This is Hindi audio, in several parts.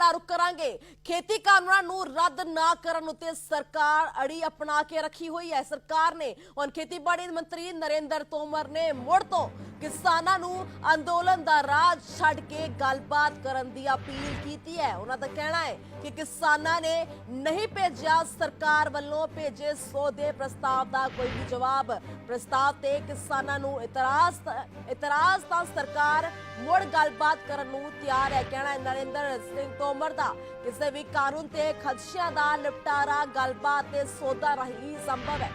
ਦਾ ਰੁਖ ਕਰਾਂਗੇ। खेती ਕਾਨੂੰਨਾਂ ਨੂੰ ਰੱਦ ਨਾ ਕਰਨ ਉੱਤੇ ਸਰਕਾਰ ਅੜੀ अपना के रखी हुई है। सरकार ने ਹੁਣ ਖੇਤੀਬਾੜੀ ਮੰਤਰੀ ਨਰਿੰਦਰ ਤੋਮਰ ਨੇ ਮੁੜ ਤੋਂ ਕਿਸਾਨਾਂ ਨੂੰ ਅੰਦੋਲਨ ਦਾ ਰਾਹ ਛੱਡ ਕੇ ਗੱਲਬਾਤ ਕਰਨ ਦੀ ਅਪੀਲ ਕੀਤੀ ਹੈ। ਉਹਨਾਂ ਦਾ ਕਹਿਣਾ ਹੈ ਕਿ ਕਿਸਾਨਾਂ ਨੇ ਨਹੀਂ ਭੇਜਿਆ ਸਰਕਾਰ ਵੱਲੋਂ ਭੇਜੇ ਸੌਦੇ ਪ੍ਰਸਤਾਵ ਦਾ ਕੋਈ ਵੀ ਜਵਾਬ। ਪ੍ਰਸਤਾਵ ਤੇ ਕਿਸਾਨਾਂ ਨੂੰ ਇਤਰਾਜ਼ ਤਾਂ ਸਰਕਾਰ ਮੁੜ ਗੱਲਬਾਤ ਕਰਨ ਨੂੰ ਤਿਆਰ ਹੈ। ਕਹਿਣਾ ਹੈ ਨਰਿੰਦਰ ਸਿੰਘ ਤੋਮਰ ਦਾ ਕਿਸੇ ਵੀ ਕਾਨੂੰਨ ਤੇ ਖਦਸ਼ਿਆਂ ਦਾ ਨਿਪਟਾਰਾ ਗੱਲਬਾਤ ਤੇ ਸੌਦਾ ਰਾਹੀਂ ਸੰਭਵ ਹੈ।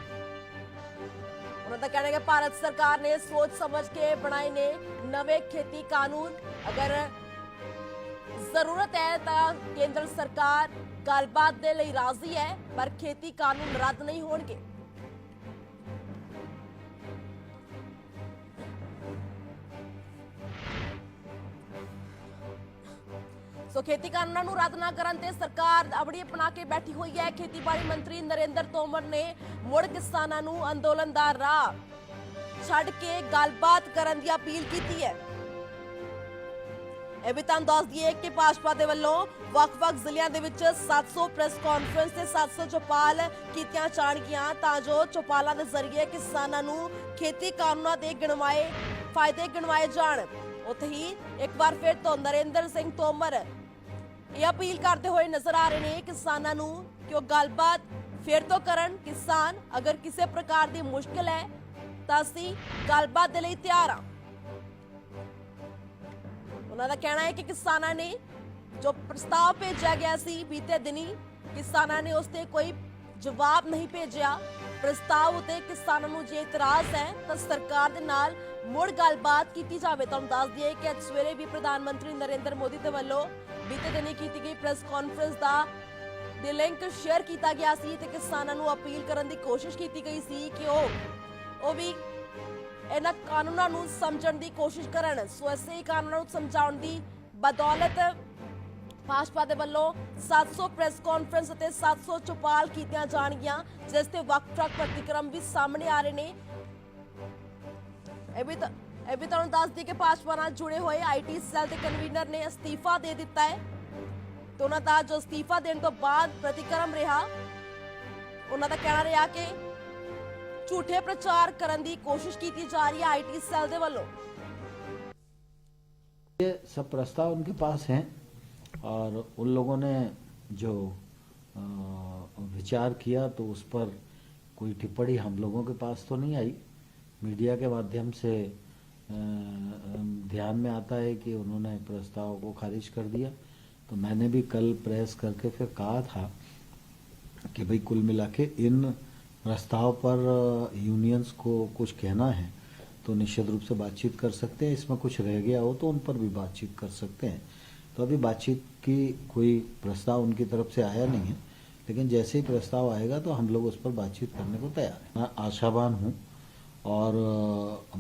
ਉਹਨਾਂ ਦਾ ਕਹਿਣਾ ਹੈ ਕਿ ਭਾਰਤ ਸਰਕਾਰ ਨੇ ਸੋਚ ਸਮਝ ਕੇ ਬਣਾਏ ਨੇ ਨਵੇਂ ਖੇਤੀ ਕਾਨੂੰਨ। ਅਗਰ ਜ਼ਰੂਰਤ ਹੈ ਤਾਂ ਕੇਂਦਰ ਸਰਕਾਰ ਗੱਲਬਾਤ ਦੇ ਲਈ ਰਾਜ਼ੀ ਹੈ, ਪਰ ਖੇਤੀ ਕਾਨੂੰਨ ਰੱਦ ਨਹੀਂ ਹੋਣਗੇ। ਸੋ खेती ਕਾਨੂੰਨਾਂ ਨੂੰ ਰੱਦ ਨਾ ਕਰਨ ਤੇ ਸਰਕਾਰ ਅਵੜੀ ਅਪਣਾ ਕੇ ਬੈਠੀ ਹੋਈ ਹੈ। ਖੇਤੀਬਾੜੀ ਮੰਤਰੀ ਨਰਿੰਦਰ ਤੋਮਰ ਨੇ ਮੁੜ ਕਿਸਾਨਾਂ ਨੂੰ ਅੰਦੋਲਨ ਦਾ ਰਾਹ ਛੱਡ ਕੇ ਗੱਲਬਾਤ ਕਰਨ ਦੀ ਅਪੀਲ ਕੀਤੀ ਹੈ। ਇਹ ਵੀ ਤੁਹਾਨੂੰ ਦੱਸ ਦਈਏ ਕਿ ਭਾਜਪਾ ਦੇ ਵੱਲੋਂ ਵੱਖ-ਵੱਖ ਜ਼ਿਲ੍ਹਿਆਂ ਦੇ ਵਿੱਚ 700 ਪ੍ਰੈਸ ਕਾਨਫਰੰਸ ਤੇ 700 ਚੌਪਾਲ ਕੀਤੀਆਂ ਜਾਣਗੀਆਂ ਤਾਂ ਜੋ ਚੌਪਾਲਾਂ ਦੇ ਜ਼ਰੀਏ ਕਿਸਾਨਾਂ ਨੂੰ खेती ਕਾਨੂੰਨਾਂ ਦੇ ਗਿਣਵਾਏ ਫਾਇਦੇ ਗਿਣਵਾਏ ਜਾਣ। ਉੱਥੇ ਹੀ ਇੱਕ ਵਾਰ ਫਿਰ ਤੋਂ ਨਰਿੰਦਰ ਸਿੰਘ ਤੋਮਰ ਇਹ ਅਪੀਲ ਕਰਦੇ ਹੋਏ ਨਜ਼ਰ ਆ ਰਹੇ ਨੇ ਕਿਸਾਨਾਂ ਨੂੰ ਕਿ ਉਹ ਗੱਲਬਾਤ ਫਿਰ ਤੋਂ ਕਰਨ। ਕਿਸਾਨ ਅਗਰ ਕਿਸੇ ਪ੍ਰਕਾਰ ਦੀ ਮੁਸ਼ਕਲ ਹੈ ਤਾਂ ਅਸੀਂ ਗੱਲਬਾਤ ਦੇ ਲਈ ਤਿਆਰ ਹਾਂ। ਉਹਨਾਂ ਦਾ ਕਹਿਣਾ ਹੈ ਕਿ ਕਿਸਾਨਾਂ ਨੇ ਜੋ ਪ੍ਰਸਤਾਵ ਭੇਜਿਆ ਗਿਆ ਸੀ ਬੀਤੇ ਦਿਨੀ, ਕਿਸਾਨਾਂ ਨੇ ਉਸ ਤੇ ਕੋਈ ਜਵਾਬ ਨਹੀਂ ਭੇਜਿਆ। ਪ੍ਰਸਤਾਵ ਉਤੇ ਕਿਸਾਨਾਂ ਨੂੰ ਜੇ ਇਤਰਾਜ਼ ਹੈ ਤਾਂ ਸਰਕਾਰ ਦੇ ਨਾਲ ਮੁੜ ਗੱਲਬਾਤ ਕੀਤੀ ਜਾਵੇ। ਤੁਹਾਨੂੰ ਦੱਸ ਦਈਏ ਕਿ ਅੱਜ ਸਵੇਰੇ ਵੀ ਪ੍ਰਧਾਨ ਮੰਤਰੀ ਨਰਿੰਦਰ ਮੋਦੀ ਦੇ ਵੱਲੋਂ ਬੀਤੇ ਦਿਨੀ ਕੀਤੀ ਗਈ ਪ੍ਰੈਸ ਕਾਨਫਰੰਸ ਦਾ ਲਿੰਕ ਸ਼ੇਅਰ ਕੀਤਾ ਗਿਆ ਸੀ ਤੇ ਕਿਸਾਨਾਂ ਨੂੰ ਅਪੀਲ ਕਰਨ ਦੀ ਕੋਸ਼ਿਸ਼ ਕੀਤੀ ਗਈ ਸੀ ਕਿ ਉਹ ਵੀ ਇਹਨਾਂ ਕਾਨੂੰਨਾਂ ਨੂੰ ਸਮਝਣ ਦੀ ਕੋਸ਼ਿਸ਼ ਕਰਨ। ਸੋ ਐਸੇ ਹੀ ਕਾਨੂੰਨਾਂ ਨੂੰ ਸਮਝਾਉਣ ਦੀ ਬਦੌਲਤ ਭਾਜਪਾ ਦੇ ਵੱਲੋਂ 700 ਪ੍ਰੈਸ ਕਾਨਫਰੰਸ ਅਤੇ 700 ਚੌਪਾਲ ਕੀਤੀਆਂ ਜਾਣਗੀਆਂ, ਜਿਸ ਤੇ ਵੱਖ-ਵੱਖ ਪ੍ਰਤੀਕਰਮ ਵੀ ਸਾਹਮਣੇ ਆ ਰਹੇ ਨੇ। ਇਹ ਵੀ ਤੁਹਾਨੂੰ ਦੱਸ ਦਈਏ ਕਿ ਭਾਜਪਾ ਨਾਲ ਜੁੜੇ ਹੋਏ ਆਈਟੀ ਸੈੱਲ ਦੇ ਕਨਵੀਨਰ ਨੇ ਅਸਤੀਫਾ ਦੇ ਦਿੱਤਾ ਹੈ ਤੇ ਉਹਨਾਂ ਦਾ ਜੋ ਅਸਤੀਫਾ ਦੇਣ ਤੋਂ ਬਾਅਦ ਪ੍ਰਤੀਕਰਮ ਰਿਹਾ, ਉਹਨਾਂ ਦਾ ਕਹਿਣਾ ਰਿਹਾ ਕਿ ਝੂਠੇ प्रचार ਕਰਨ ਦੀ ਕੋਸ਼ਿਸ਼ ਕੀਤੀ ਜਾ ਰਹੀ है आईटी सेल ਦੇ ਵੱਲੋਂ। ये सब प्रस्ताव उनके पास हैं और उन लोगों ने जो विचार किया तो उस पर कोई टिप्पणी हम लोगों के पास तो नहीं आई। मीडिया के माध्यम से ध्यान में आता है कि उन्होंने प्रस्ताव को खारिज कर दिया। तो मैंने भी कल प्रेस करके फिर कहा था कि भाई कुल मिला के इन प्रस्ताव पर यूनियंस को कुछ कहना है तो निश्चित रूप से बातचीत कर सकते हैं। इसमें कुछ रह गया हो तो उन पर भी बातचीत कर सकते हैं। तो अभी बातचीत की कोई प्रस्ताव उनकी तरफ से आया नहीं है, लेकिन जैसे ही प्रस्ताव आएगा तो हम लोग उस पर बातचीत करने को तैयार हैं। मैं आशावान हूँ और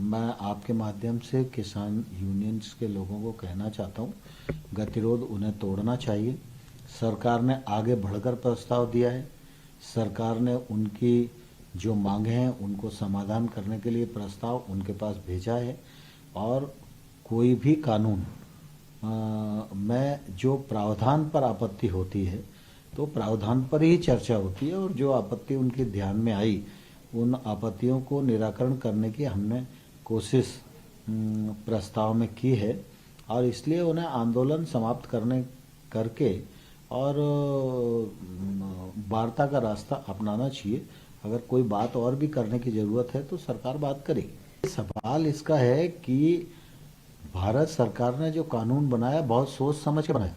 मैं आपके माध्यम से किसान यूनियंस के लोगों को कहना चाहता हूँ, गतिरोध उन्हें तोड़ना चाहिए। सरकार ने आगे बढ़कर प्रस्ताव दिया है, सरकार ने उनकी जो मांगे हैं उनको समाधान करने के लिए प्रस्ताव उनके पास भेजा है। और कोई भी कानून में जो प्रावधान पर आपत्ति होती है तो प्रावधान पर ही चर्चा होती है, और जो आपत्ति उनके ध्यान में आई उन आपत्तियों को निराकरण करने की हमने कोशिश प्रस्ताव में की है। और इसलिए उन्हें आंदोलन समाप्त करके और वार्ता का रास्ता अपनाना चाहिए। अगर कोई बात और भी करने की जरूरत है तो सरकार बात करेगी। सवाल इसका है कि भारत सरकार ने जो कानून बनाया बहुत सोच समझ के बनाया,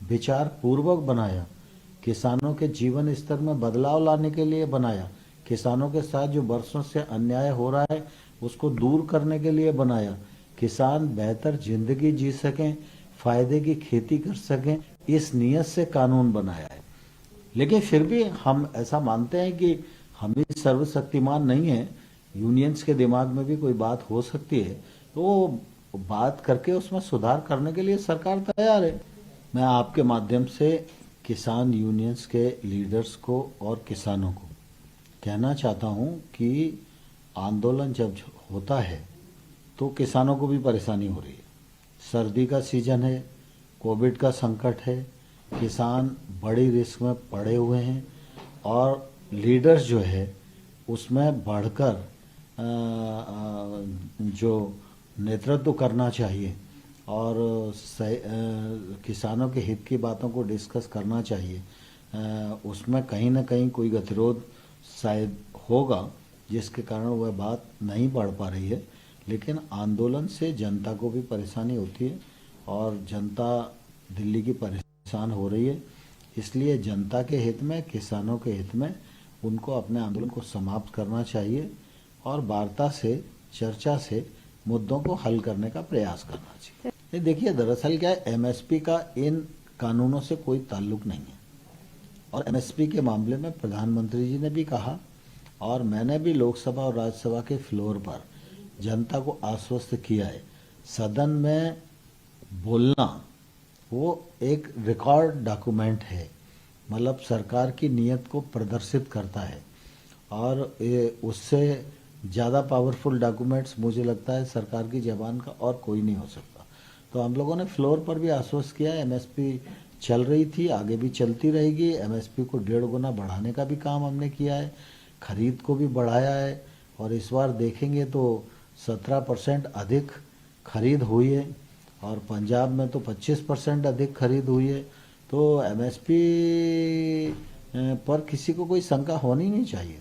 विचार पूर्वक बनाया, किसानों के जीवन स्तर में बदलाव लाने के लिए बनाया, किसानों के साथ जो वर्षों से अन्याय हो रहा है उसको दूर करने के लिए बनाया, किसान बेहतर जिंदगी जी सकें, फायदे की खेती कर सकें, इस नियत से कानून बनाया है। लेकिन फिर भी हम ऐसा मानते हैं कि हम भी सर्वशक्तिमान नहीं है, यूनियंस के दिमाग में भी कोई बात हो सकती है, तो बात करके उसमें सुधार करने के लिए सरकार तैयार है। मैं आपके माध्यम से किसान यूनियंस के लीडर्स को और किसानों को कहना चाहता हूं कि आंदोलन जब होता है तो किसानों को भी परेशानी हो रही है। सर्दी का सीजन है, कोविड का संकट है, किसान बड़ी रिस्क में पड़े हुए हैं और लीडर्स जो है उसमें बढ़कर जो नेतृत्व करना चाहिए और किसानों के हित की बातों को डिस्कस करना चाहिए, उसमें कहीं ना कहीं कोई गतिरोध शायद होगा जिसके कारण वह बात नहीं बढ़ पा रही है। लेकिन आंदोलन से जनता को भी परेशानी होती है और जनता दिल्ली की परेशान हो रही है, इसलिए जनता के हित में, किसानों के हित में उनको अपने आंदोलन को समाप्त करना चाहिए और वार्ता से, चर्चा से मुद्दों को हल करने का प्रयास करना चाहिए। ये देखिए, दरअसल क्या है, एमएसपी का इन कानूनों से कोई ताल्लुक नहीं है और एमएसपी के मामले में प्रधानमंत्री जी ने भी कहा और मैंने भी लोकसभा और राज्यसभा के फ्लोर पर जनता को आश्वस्त किया है, सदन में बोलना वो एक रिकॉर्ड डॉक्यूमेंट है, मतलब सरकार की नीयत को प्रदर्शित करता है और उससे ज़्यादा पावरफुल डॉक्यूमेंट्स मुझे लगता है सरकार की ज़बान का और कोई नहीं हो सकता। तो हम लोगों ने फ्लोर पर भी आश्वस्त किया, एमएसपी चल रही थी, आगे भी चलती रहेगी। एमएसपी को 1.5 गुना बढ़ाने का भी काम हमने किया है, खरीद को भी बढ़ाया है और इस बार देखेंगे तो 17% अधिक खरीद हुई है और पंजाब में तो 25% अधिक खरीद हुई है। तो एमएसपी पर किसी को कोई शंका होनी नहीं चाहिए।